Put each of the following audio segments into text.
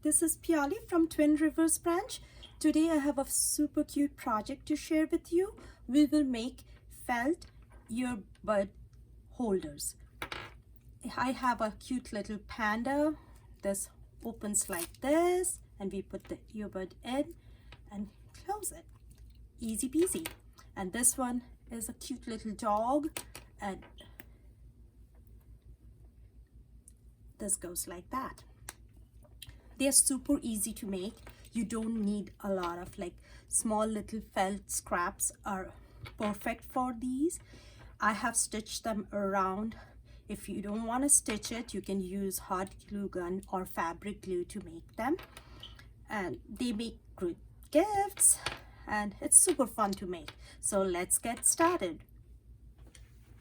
This is Piali from Twin Rivers branch. Today I have a super cute project to share with you. We will make felt earbud holders. I have a cute little panda. This opens like this and we put the earbud in and close it. Easy peasy. And this one is a cute little dog and this goes like that. They're super easy to make. You don't need a lot of small little felt scraps are perfect for these. I have stitched them around. If you don't want to stitch it, you can use hot glue gun or fabric glue to make them. And they make good gifts and it's super fun to make. So let's get started.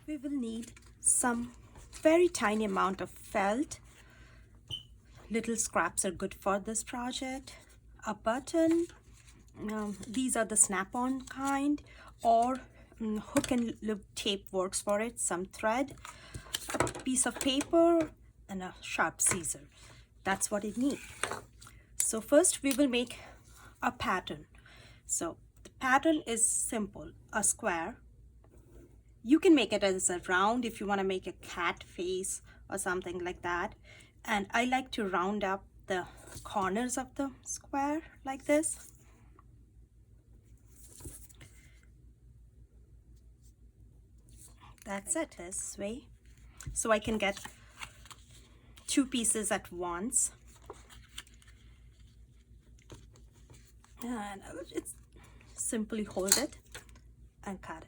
We will need some very tiny amount of felt. Little scraps are good for this project. A button, these are the snap-on kind, or hook and loop tape works for it. Some thread, a piece of paper, and a sharp scissor. That's what it needs. So first we will make a pattern. So the pattern is simple, a square. You can make it as a round if you want to make a cat face or something like that. And I like to round up the corners of the square like this. That's it, this way. So I can get two pieces at once. And it's simply hold it and cut it.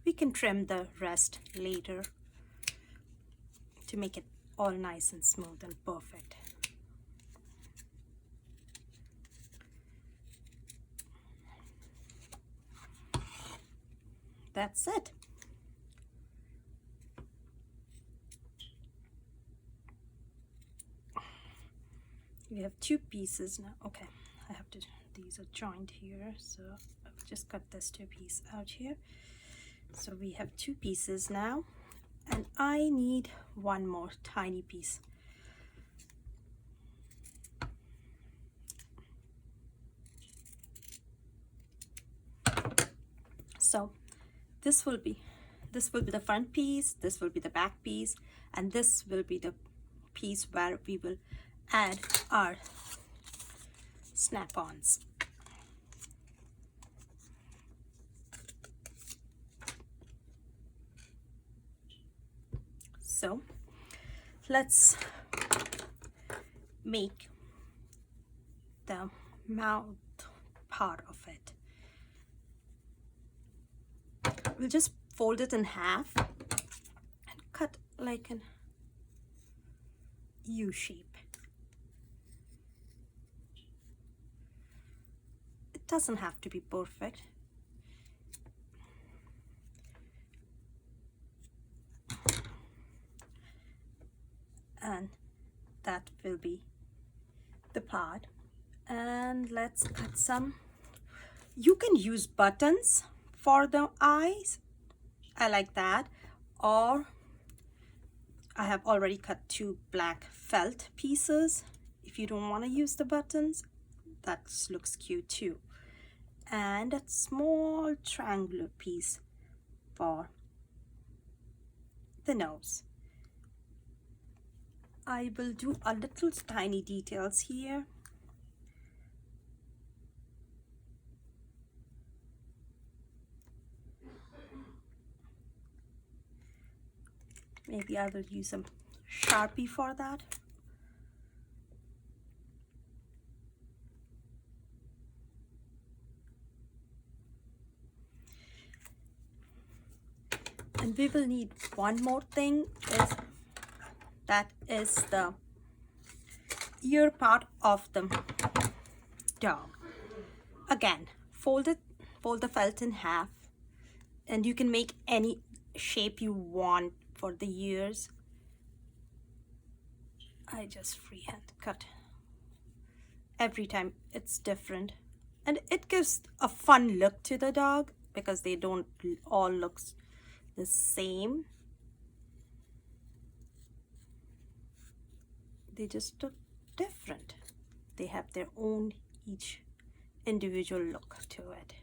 We can trim the rest later to make it all nice and smooth and perfect. That's it. We have two pieces now. Okay, I have to, these are joined here, so I'll just cut this two piece out here. So we have two pieces now, and I need one more tiny piece. So this will be the front piece, this will be the back piece, and this will be the piece where we will add our snap-ons. So let's make the mouth part of it. We'll just fold it in half and cut like an U shape. It doesn't have to be perfect. And that will be the part. And let's cut some. You can use buttons for the eyes. I like that. Or I have already cut two black felt pieces. If you don't want to use the buttons, that looks cute too. And a small triangular piece for the nose. I will do a little tiny details here. Maybe I will use some Sharpie for that. And we will need one more thing, that is the ear part of the dog. Again, fold the felt in half, and you can make any shape you want for the ears. I just freehand cut. Every time it's different. And it gives a fun look to the dog because they don't all look the same. They just look different. They have their own each individual look to it.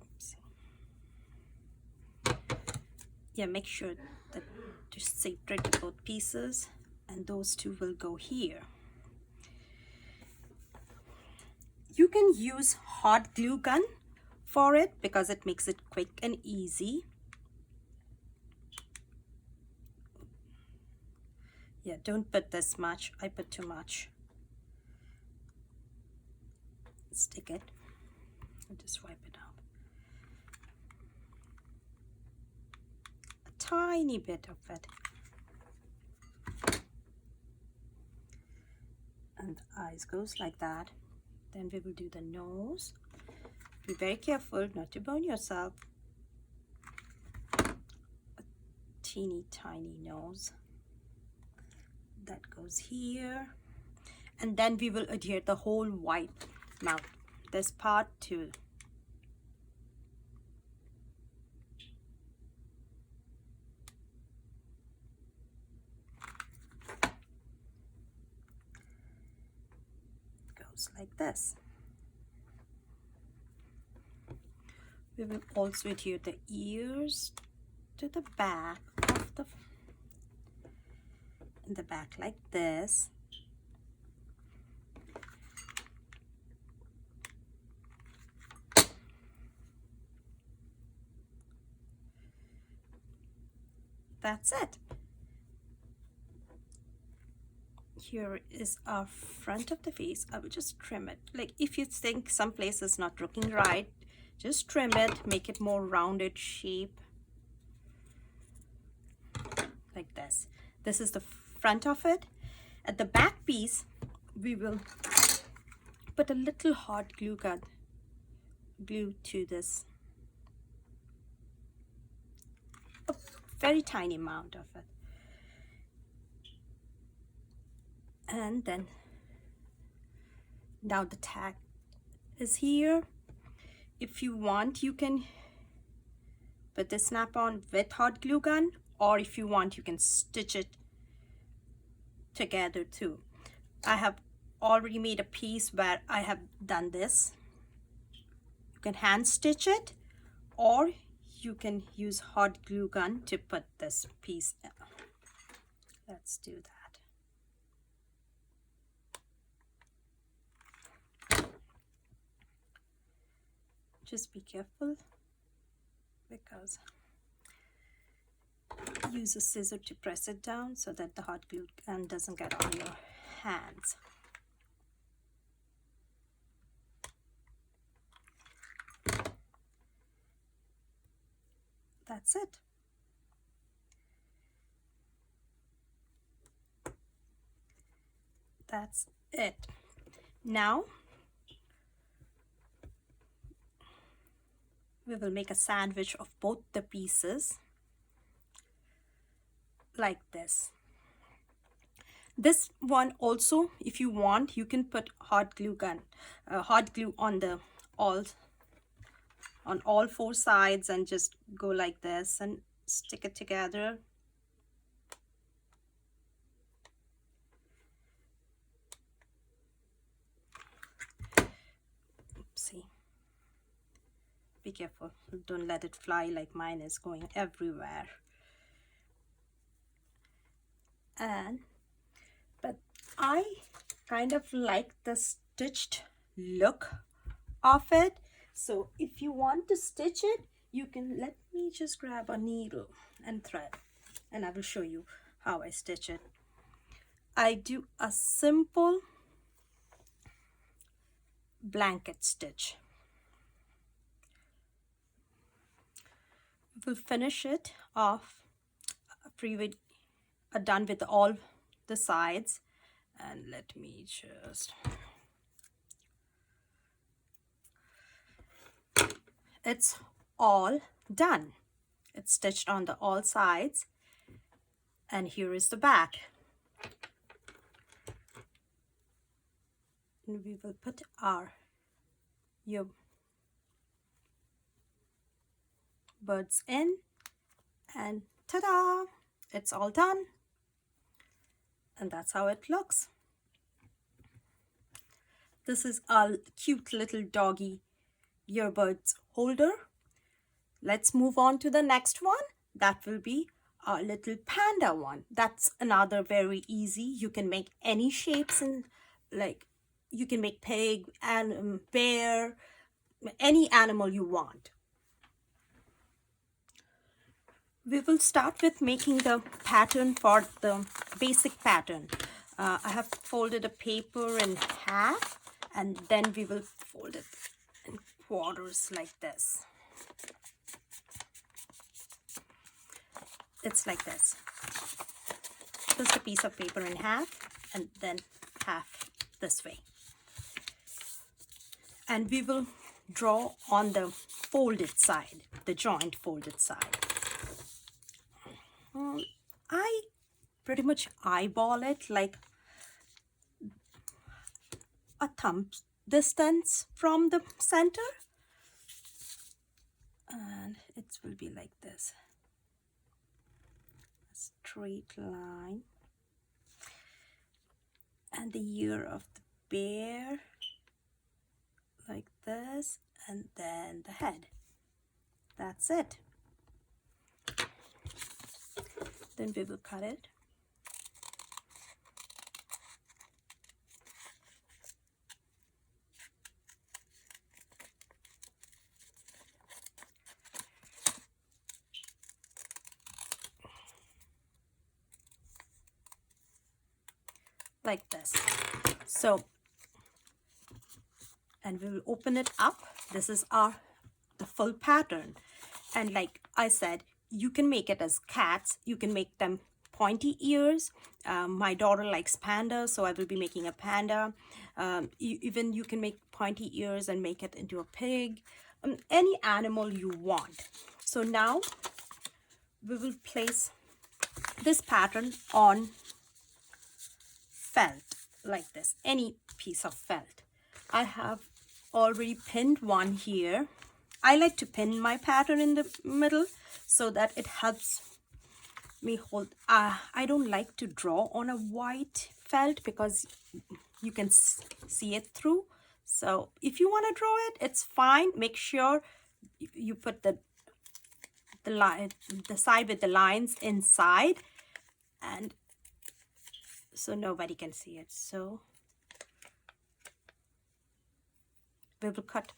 Oops. Yeah, make sure that to separate both pieces, and those two will go here. You can use hot glue gun for it because it makes it quick and easy. Yeah, don't put this much. I put too much. Stick it and just wipe it out. A tiny bit of it. And the eyes goes like that. Then we will do the nose. Be very careful not to burn yourself. A teeny tiny nose. That goes here. And then we will adhere the whole white mouth. This part too. Goes like this. We will also adhere the ears to the back of the back like this. That's it. Here is our front of the face. I will just trim it. Like if you think some place is not looking right, just trim it, make it more rounded shape. Like this. This is the front of it. At the back piece, we will put a little hot glue gun, glue to this. A very tiny amount of it. And then now the tag is here. If you want, you can put the snap-on with hot glue gun, or if you want, you can stitch it together too. I have already made a piece where I have done this. You can hand stitch it, or you can use hot glue gun to put this piece in. Let's do that. Just be careful because use a scissor to press it down so that the hot glue gun doesn't get on your hands. That's it. That's it. Now we will make a sandwich of both the pieces like this. This one also, if you want, you can put hot glue gun, hot glue on the on all four sides and just go like this and stick it together. Oopsie. Be careful, don't let it fly like mine is going everywhere. But I kind of like the stitched look of it. So if you want to stitch it, you can, let me just grab a needle and thread and I will show you how I stitch it. I do a simple blanket stitch. We'll finish it off done with all the sides, and let me just, it's all done. It's stitched on the all sides, and here is the back. And we will put our your birds in, and ta-da, it's all done. And that's how it looks. This is our cute little doggy earbuds holder. Let's move on to the next one. That will be our little panda one. That's another very easy. You can make any shapes, and like you can make pig and bear, any animal you want. We will start with making the pattern for the basic pattern. I have folded a paper in half, and then we will fold it in quarters like this. It's like this. Just a piece of paper in half, and then half this way. And we will draw on the folded side, the joint folded side. I pretty much eyeball it like a thumb distance from the center, and it will be like this, a straight line, and the ear of the bear like this, and then the head. That's it. Then we will cut it. Like this. So, and we will open it up. This is the full pattern. And like I said, you can make it as cats. You can make them pointy ears. My daughter likes panda, so I will be making a panda. Even you can make pointy ears and make it into a pig. Any animal you want. So now we will place this pattern on felt like this, any piece of felt. I have already pinned one here. I like to pin my pattern in the middle so that it helps me hold. I don't like to draw on a white felt because you can see it through. So if you want to draw it, it's fine. Make sure you put the side with the lines inside, and so nobody can see it. So we will cut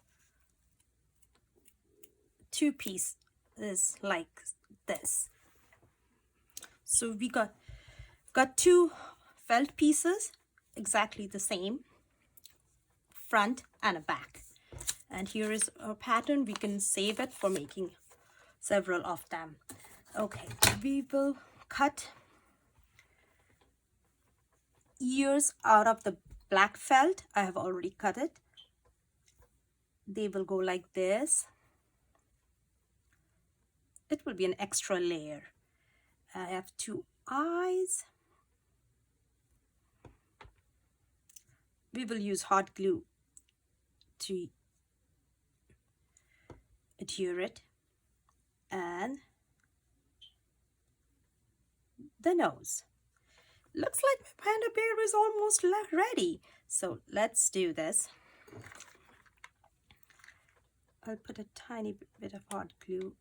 2 pieces like this. So we got 2 felt pieces, exactly the same, front and a back. And here is our pattern. We can save it for making several of them. Okay, we will cut ears out of the black felt. I have already cut it. They will go like this. It will be an extra layer. I have 2 eyes. We will use hot glue to adhere it, and the nose. Looks like my panda bear is almost ready. So let's do this. I'll put a tiny bit of hot glue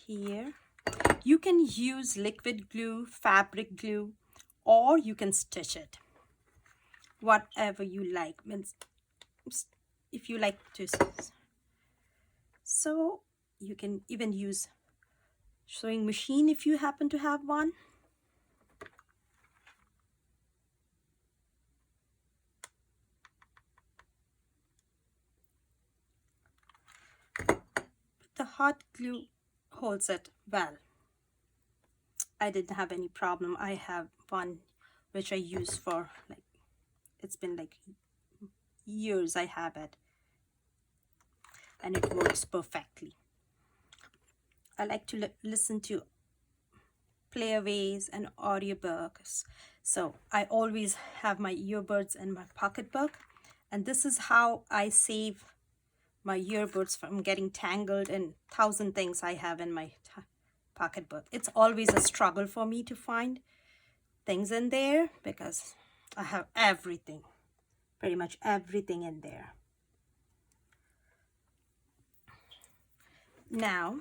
here. You can use liquid glue, fabric glue, or you can stitch it. Whatever you like. If you like to. So you can even use sewing machine if you happen to have one. The hot glue holds it well. I didn't have any problem. I have one which I use for it's been like years I have it, and it works perfectly. I like to listen to playaways and audiobooks. So I always have my earbuds in my pocketbook, and this is how I save my earbuds from getting tangled in 1,000 things I have in my pocketbook. It's always a struggle for me to find things in there because I have everything, pretty much everything in there. Now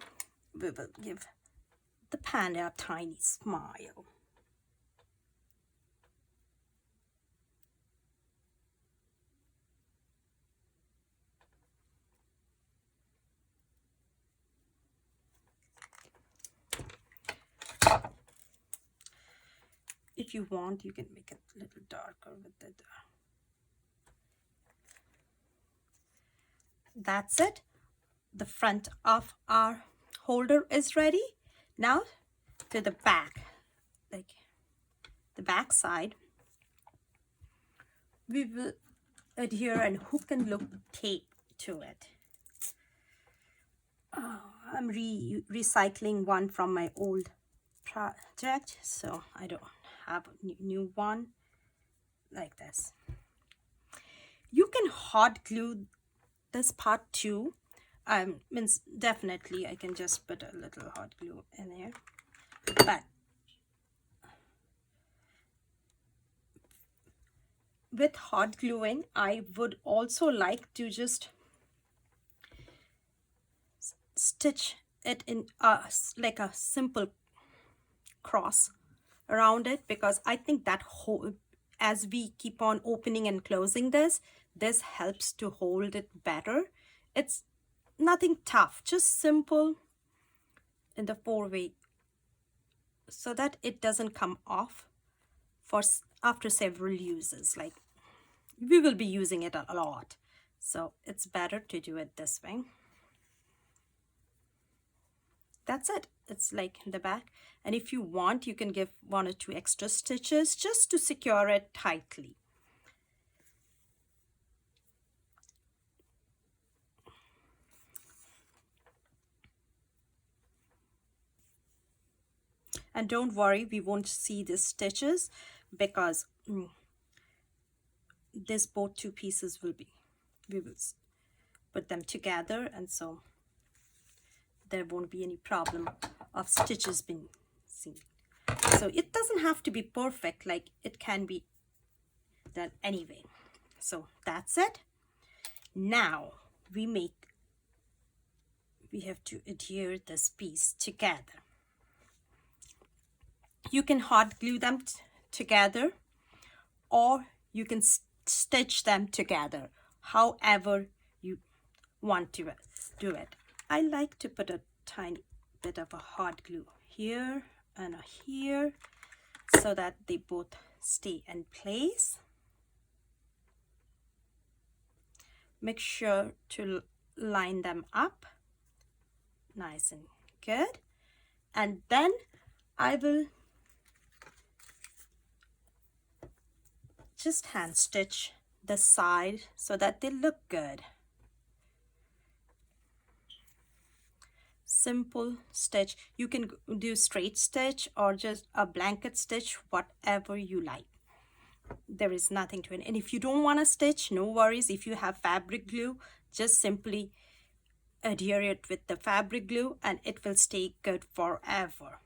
we will give the panda a tiny smile. If you want, you can make it a little darker with it. That's it. The front of our holder is ready. Now to the back, like the back side, we will adhere and hook and loop tape to it. I'm recycling one from my old project, so I don't have a new one like this. You can hot glue this part too. Means definitely I can just put a little hot glue in there, but with hot gluing, I would also like to just stitch it in like a simple cross around it, because I think that as we keep on opening and closing this helps to hold it better. It's nothing tough, just simple in the 4-way, so that it doesn't come off for after several uses. Like, we will be using it a lot, so it's better to do it this way. That's it. It's like in the back, and if you want, you can give 1 or 2 extra stitches just to secure it tightly. And don't worry, we won't see the stitches because this both 2 pieces we will put them together, and so there won't be any problem of stitches being seen. So it doesn't have to be perfect, like it can be done anyway. So that's it. Now we have to adhere this piece together. You can hot glue them together, or you can stitch them together, however you want to do it. I like to put a tiny bit of a hot glue here and here so that they both stay in place. Make sure to line them up nice and good, and then I will just hand stitch the side so that they look good. Simple stitch. You can do straight stitch or just a blanket stitch, whatever you like. There is nothing to it. And if you don't want to stitch, no worries. If you have fabric glue, just simply adhere it with the fabric glue and it will stay good forever.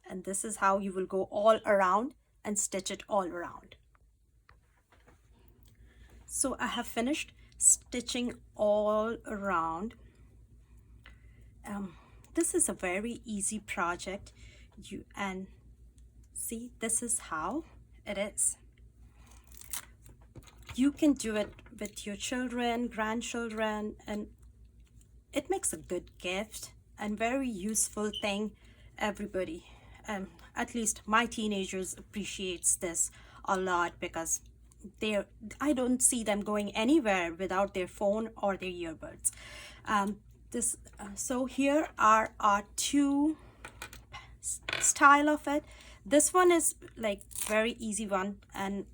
And this is how you will go all around and stitch it all around. So I have finished stitching all around. This is a very easy project. And see, this is how it is. You can do it with your children, grandchildren, and it makes a good gift and very useful thing. Everybody, at least my teenagers, appreciates this a lot because I don't see them going anywhere without their phone or their earbuds. So here are our 2 style of it. This one is like very easy one, and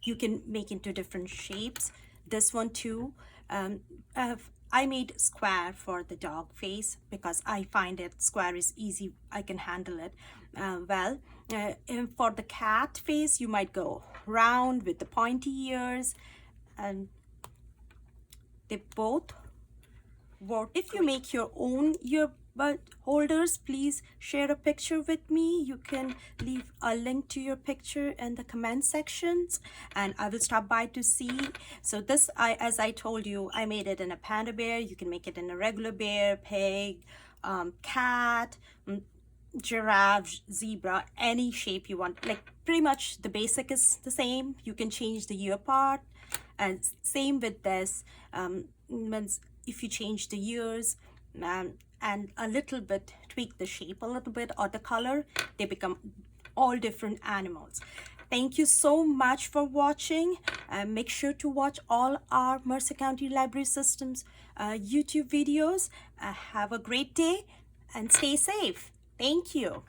you can make into different shapes. This one too. I made square for the dog face because I find it square is easy. I can handle it well. And for the cat face, you might go round with the pointy ears, and they both work. If you make your own earbud holders, please share a picture with me. You can leave a link to your picture in the comment sections, and I will stop by to see. So this, as I told you, I made it in a panda bear. You can make it in a regular bear, pig, cat, giraffe, zebra, any shape you want. Like pretty much the basic is the same. You can change the ear part, and same with this. Means if you change the ears and a little bit, tweak the shape a little bit or the color, they become all different animals. Thank you so much for watching. Make sure to watch all our Mercer County Library Systems YouTube videos. Have a great day and stay safe. Thank you.